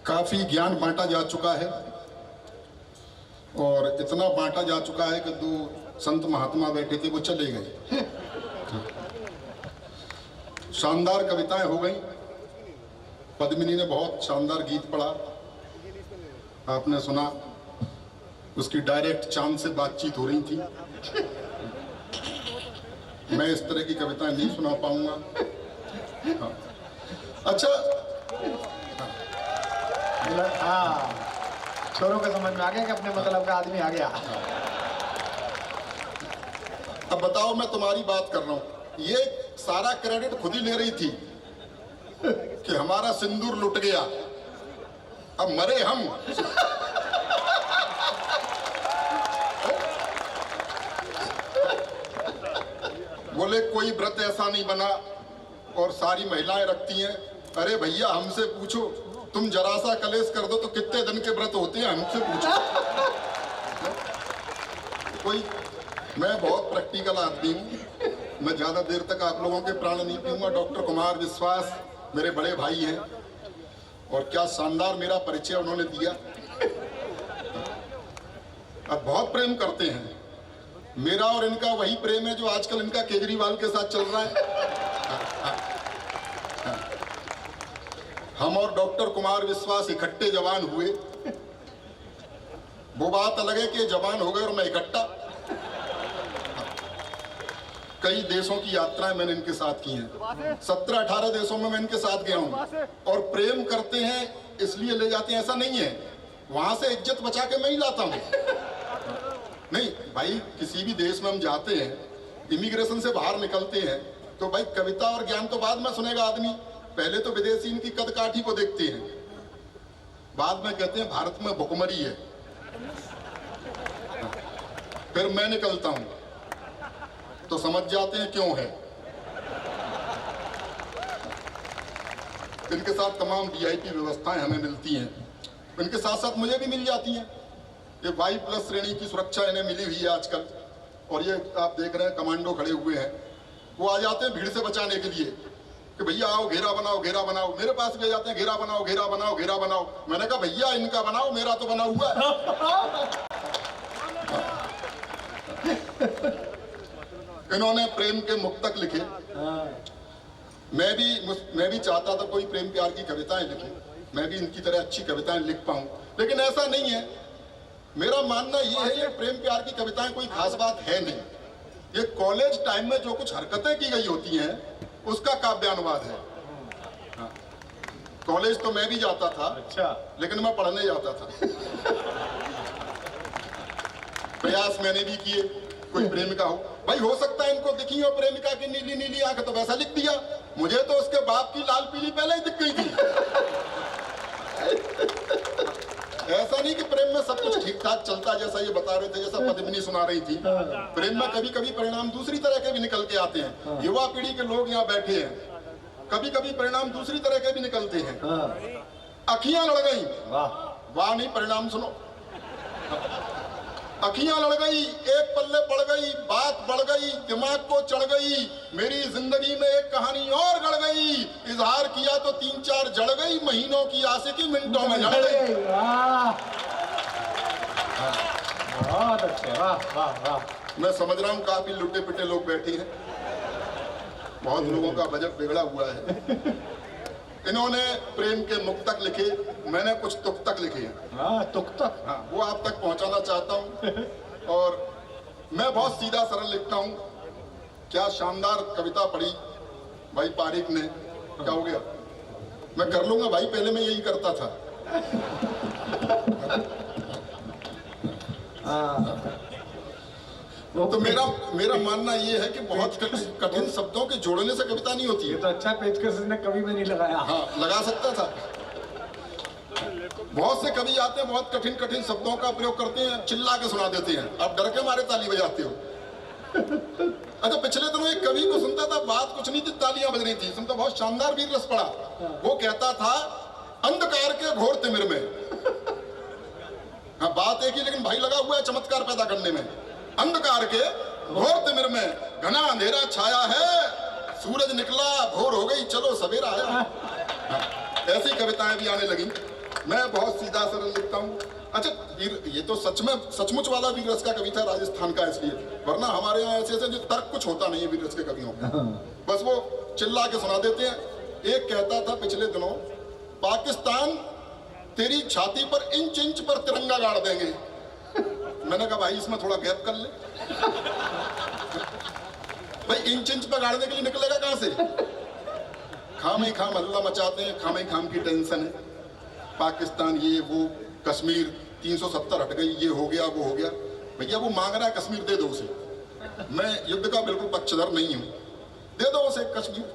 काफी ज्ञान बांटा जा चुका है और इतना बांटा जा चुका है कि दो संत महात्मा बैठे थे वो चले गए। शानदार कविताएं हो गई। पद्मिनी ने बहुत शानदार गीत पढ़ा, आपने सुना। उसकी डायरेक्ट चांद से बातचीत हो रही थी। मैं इस तरह की कविताएं नहीं सुना पाऊंगा। हाँ। अच्छा, हाँ, छोरों को समझ में आ गया कि अपने मतलब का आदमी आ गया। अब बताओ, मैं तुम्हारी बात कर रहा हूं। ये सारा क्रेडिट खुद ही ले रही थी कि हमारा सिंदूर लुट गया, अब मरे हम। बोले कोई व्रत ऐसा नहीं बना और सारी महिलाएं रखती हैं। अरे भैया, हमसे पूछो, तुम जरा सा कलेश कर दो तो कितने दिन के व्रत होते हैं, हमसे पूछो। कोई, मैं बहुत प्रैक्टिकल आदमी हूं, मैं ज्यादा देर तक आप लोगों के प्राण नहीं पीऊंगा। डॉक्टर कुमार विश्वास मेरे बड़े भाई हैं और क्या शानदार मेरा परिचय उन्होंने दिया। अब बहुत प्रेम करते हैं। मेरा और इनका वही प्रेम है जो आजकल इनका केजरीवाल के साथ चल रहा है। हम और डॉक्टर कुमार विश्वास इकट्ठे जवान हुए। वो बात अलग है कि जवान हो गए और मैं इकट्ठा। कई देशों की यात्राएं मैंने इनके साथ की हैं। 17-18 देशों में मैं इनके साथ गया हूं। और प्रेम करते हैं इसलिए ले जाते हैं ऐसा नहीं है। वहां से इज्जत बचा के मैं ही लाता हूं। नहीं भाई, किसी भी देश में हम जाते हैं, इमिग्रेशन से बाहर निकलते हैं तो भाई कविता और ज्ञान तो बाद में सुनेगा आदमी। पहले तो विदेशी इनकी कदकाठी को देखते हैं, बाद में कहते हैं भारत में भुखमरी है। फिर मैं निकलता हूं तो समझ जाते हैं क्यों है। इनके साथ तमाम वीआईपी व्यवस्थाएं हमें मिलती हैं, इनके साथ साथ मुझे भी मिल जाती हैं। ये Y+ श्रेणी की सुरक्षा इन्हें मिली हुई है आजकल। और ये आप देख रहे हैं कमांडो खड़े हुए हैं, वो आ जाते हैं भीड़ से बचाने के लिए कि भैया आओ, घेरा बनाओ, घेरा बनाओ। मेरे पास भी आ जाते हैं, घेरा बनाओ, घेरा बनाओ, घेरा बनाओ। मैंने कहा भैया इनका बनाओ, मेरा तो बना हुआ है। इन्होंने प्रेम के मुक्तक लिखे। मैं भी चाहता था कोई प्रेम प्यार की कविताएं लिखे, मैं भी इनकी तरह अच्छी कविताएं लिख पाऊं, लेकिन ऐसा नहीं है। मेरा मानना ये है, ये प्रेम प्यार की कविताएं कोई खास बात है नहीं। ये कॉलेज टाइम में जो कुछ हरकतें की गई होती हैं उसका काव्यानुवाद है। हाँ। कॉलेज तो मैं भी जाता था। अच्छा। लेकिन मैं पढ़ने जाता था। प्रयास मैंने भी किए, कोई प्रेमिका हो भाई, हो सकता है इनको दिखी हो प्रेमिका की नीली नीली आंख तो वैसा लिख दिया। मुझे तो उसके बाप की लाल पीली पहले ही दिख गई थी। ऐसा नहीं कि प्रेम में सब कुछ ठीक ठाक चलता, जैसा ये बता रहे थे, जैसा पद्मिनी सुना रही थी। प्रेम में कभी कभी परिणाम दूसरी तरह के भी निकल के आते हैं। युवा पीढ़ी के लोग यहाँ बैठे हैं, कभी कभी परिणाम दूसरी तरह के भी निकलते हैं। अखियां लड़ गई, वाह नहीं, परिणाम सुनो। अखियां लड़ गई, एक पल्ले पड़ गई, बात बढ़ गई, दिमाग को चढ़ गई, मेरी जिंदगी में एक कहानी और गढ़ गई। इजहार किया तो 3-4 जड़ गई, महीनों की आशिकी मिनटों में जड़ गई। बहुत अच्छे, वाह वाह वाह। मैं समझ रहा हूँ काफी लुटे पिटे लोग बैठे हैं, बहुत लोगों का बजट बिगड़ा हुआ है। इन्होंने प्रेम के मुक्तक लिखे, मैंने कुछ तुक्तक लिखे हैं। हाँ, तुक्तक। हाँ, वो आप तक पहुंचाना चाहता हूं। और मैं बहुत सीधा सरल लिखता हूं। क्या शानदार कविता पढ़ी भाई पारिक ने। क्या हो गया, मैं कर लूंगा भाई, पहले मैं यही करता था। तो मेरा मानना ये है कि बहुत कठिन शब्दों के जोड़ने से कविता नहीं होती है। ये तो अच्छा पेचकस इसने कभी में नहीं लगाया। हाँ, लगा सकता था। बहुत से कवि आते हैं, बहुत कठिन कठिन शब्दों का प्रयोग करते हैं, चिल्ला के सुना देते हैं, आप डर के मारे ताली बजाते हो। अच्छा, पिछले दिनों एक कवि को सुनता था, बात कुछ नहीं थी, तालियां बज रही थी, सुनता बहुत शानदार वीर रस पड़ा। वो कहता था, अंधकार के घोर तिमिर में। हाँ, बात एक ही, लेकिन भाई लगा हुआ है चमत्कार पैदा करने में। अंधकार के घोर तिमिर में घना अंधेरा छाया है, सूरज निकला, भोर हो गई, चलो सवेरा आया। ऐसी कविताएं भी आने लगी। मैं बहुत सीधा सरल लिखता हूँ। अच्छा, ये तो सच में सचमुच वाला वीर रस का कवि था राजस्थान का, इसलिए, वरना हमारे यहाँ ऐसे ऐसे जो तर्क कुछ होता नहीं है वीर रस के कवियों में, बस वो चिल्ला के सुना देते हैं। एक कहता था पिछले दिनों, पाकिस्तान तेरी छाती पर इंच इंच पर तिरंगा गाड़ देंगे। मैंने कहा भाई इसमें थोड़ा गैप कर ले। भाई इंच इंच पर गाड़ने के लिए निकलेगा कहां से? खाम ही खाम हल्ला मचाते हैं, खाम ही खाम की टेंशन है, पाकिस्तान ये वो, कश्मीर 370 हट गई, ये हो गया वो हो गया। भैया वो मांग रहा है कश्मीर, दे दो उसे। मैं युद्ध का बिल्कुल पक्षधर नहीं हूं, दे दो उसे कश्मीर।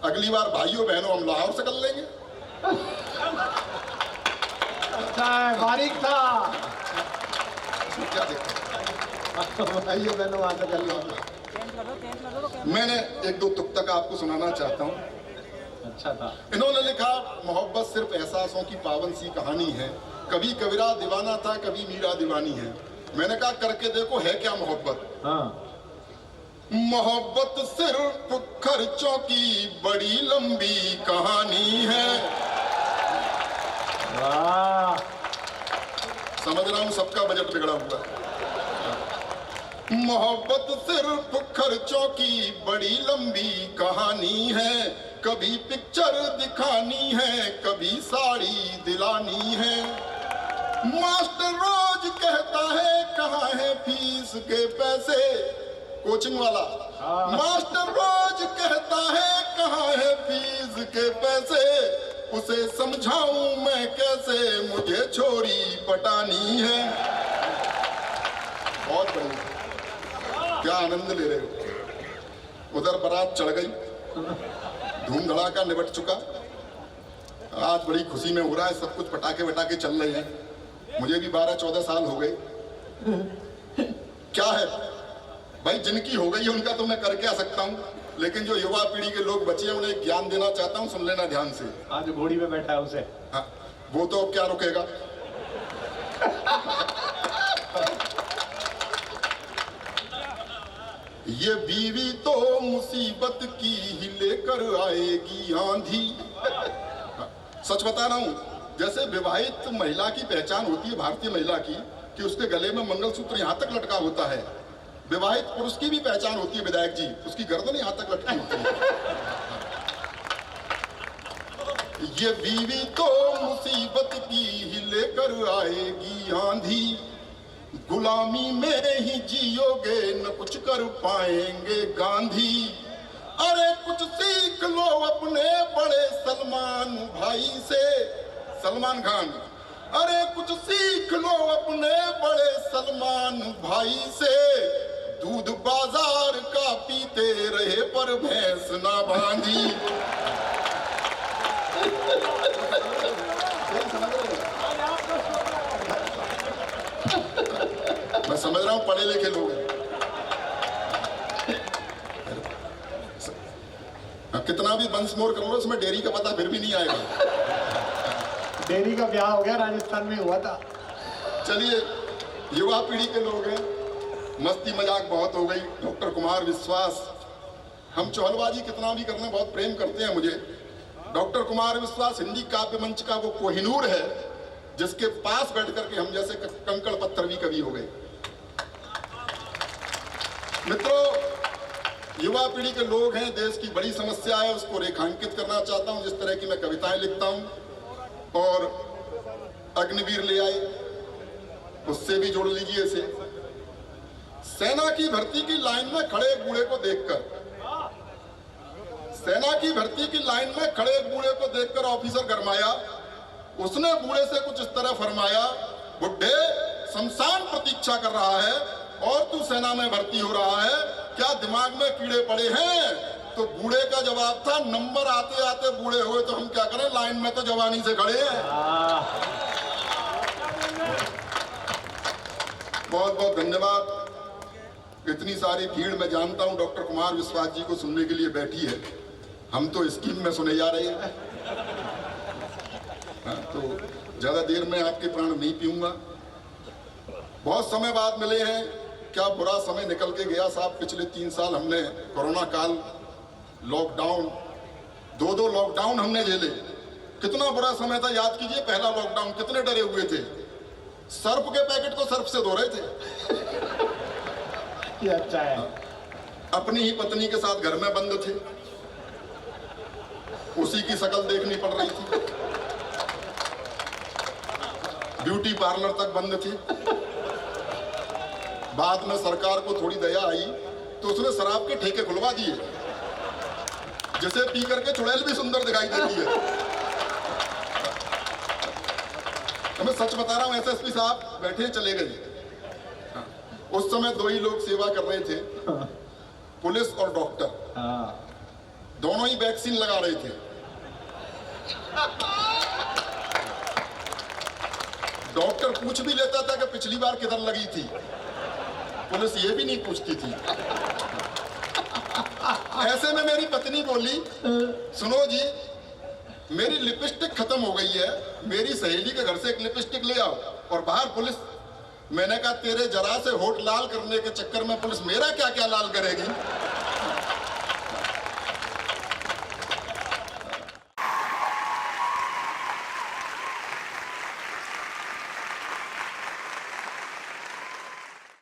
अगली बार भाइयों बहनों हम लाहौर से कर लेंगे। बारीक था। क्या देखा भाइयों बहनों वहां से कर लो। मैंने एक दो तुक तक आपको सुनाना चाहता हूँ। अच्छा था। इन्होंने लिखा, मोहब्बत सिर्फ एहसासों की पावन सी कहानी है, कभी कबीरा दीवाना था, कभी मीरा दीवानी है। मैंने कहा करके देखो है क्या मोहब्बत। हाँ। मोहब्बत सिर्फ खर्चों की बड़ी लंबी कहानी है। वाह। समझ रहा हूं सबका बजट बिगड़ा हुआ है। मोहब्बत सिर्फ खर्चों की बड़ी लंबी कहानी है, कभी पिक्चर दिखानी है, कभी साड़ी दिलानी है। मास्टर रोज कहता है कहाँ है फीस के पैसे, कोचिंग वाला। मास्टर रोज कहता है कहाँ है फीस के पैसे, उसे समझाऊं मैं कैसे, मुझे छोरी पटानी है। बहुत बढ़िया, क्या आनंद ले रहे हो। उधर बारात चढ़ गई, धूम धड़ाका निबट चुका, आज बड़ी खुशी में हो रहा है, सब कुछ पटाखे वटाखे चल रहे हैं। मुझे भी 12-14 साल हो गए। क्या है भाई, जिनकी हो गई है उनका तो मैं कर क्या सकता हूँ, लेकिन जो युवा पीढ़ी के लोग बचे हैं उन्हें ज्ञान देना चाहता हूँ, सुन लेना ध्यान से। आज घोड़ी में बैठा है उसे। हाँ, वो तो अब क्या रुकेगा। ये बीवी तो मुसीबत की ही लेकर आएगी आंधी। सच बता रहा हूं, जैसे विवाहित महिला की पहचान होती है भारतीय महिला की कि उसके गले में मंगलसूत्र यहां तक लटका होता है, विवाहित पुरुष की भी पहचान होती है विधायक जी, उसकी गर्दन यहां तक लटकी होती है। ये बीवी तो मुसीबत की ही लेकर आएगी आंधी, गुलामी में ही जियोगे न कुछ कर पाएंगे गांधी। अरे कुछ सीख लो अपने बड़े सलमान भाई से, सलमान खान। अरे कुछ सीख लो अपने बड़े सलमान भाई से, दूध बाजार का पीते रहे पर भैंस ना बांधी। मैं समझ रहा हूं पढ़े लिखे लोग हैं। कितना भी वंश मोर कर लो, उसमें डेयरी का पता फिर भी नहीं आएगा। डेयरी का ब्याह हो गया, राजस्थान में हुआ था। चलिए, युवा पीढ़ी के लोग हैं, मस्ती मजाक बहुत हो गई। डॉक्टर कुमार विश्वास, हम चौहलबाजी कितना भी करने बहुत प्रेम करते हैं मुझे। डॉक्टर कुमार विश्वास हिंदी काव्य मंच का वो कोहिनूर है जिसके पास बैठ करके हम जैसे कंकड़ पत्थर भी कवि हो गए। मित्रों, युवा पीढ़ी के लोग हैं, देश की बड़ी समस्या है, उसको रेखांकित करना चाहता हूं। जिस तरह की मैं कविताएं लिखता हूं, और अग्निवीर ले आए, उससे भी जोड़ लीजिए इसे। सेना की भर्ती की लाइन में खड़े एक बूढ़े को देखकर, सेना की भर्ती की लाइन में खड़े एक बूढ़े को देखकर ऑफिसर गरमाया। उसने बूढ़े से कुछ इस तरह फरमाया, बुड्ढे शमशान प्रतीक्षा कर रहा है और तू सेना में भर्ती हो रहा है, क्या दिमाग में कीड़े पड़े हैं? तो बूढ़े का जवाब था, नंबर आते आते बूढ़े हुए तो हम क्या करें, लाइन में तो जवानी से खड़े हैं। बहुत बहुत धन्यवाद। इतनी सारी भीड़ मैं जानता हूं डॉक्टर कुमार विश्वास जी को सुनने के लिए बैठी है, हम तो स्कीम में सुने जा रहे हैं। तो ज्यादा देर में आपके प्राण नहीं पीऊंगा। बहुत समय बाद मिले हैं, क्या बुरा समय निकल के गया साहब। पिछले 3 साल हमने कोरोना काल, लॉकडाउन, 2 लॉकडाउन हमने झेले। कितना बुरा समय था, याद कीजिए पहला लॉकडाउन, कितने डरे हुए थे। सर्फ के पैकेट को सर्फ से धो रहे थे। ये अच्छा है। अपनी ही पत्नी के साथ घर में बंद थे, उसी की शक्ल देखनी पड़ रही थी। ब्यूटी पार्लर तक बंद थे। बाद में सरकार को थोड़ी दया आई तो उसने शराब के ठेके खुलवा दिए, जिसे पी करके चुड़ैल भी सुंदर दिखाई देती है। मैं सच बता रहा हूं, एसएसपी साहब बैठे चले गए। उस समय दो ही लोग सेवा कर रहे थे, पुलिस और डॉक्टर। हाँ। दोनों ही वैक्सीन लगा रहे थे। डॉक्टर पूछ भी लेता था कि पिछली बार किधर लगी थी, पुलिस ये भी नहीं पूछती थी। ऐसे में मेरी पत्नी बोली, सुनो जी मेरी लिपस्टिक खत्म हो गई है, मेरी सहेली के घर से एक लिपस्टिक ले आओ। और बाहर पुलिस। मैंने कहा तेरे जरा से होठ लाल करने के चक्कर में पुलिस मेरा क्या क्या लाल करेगी।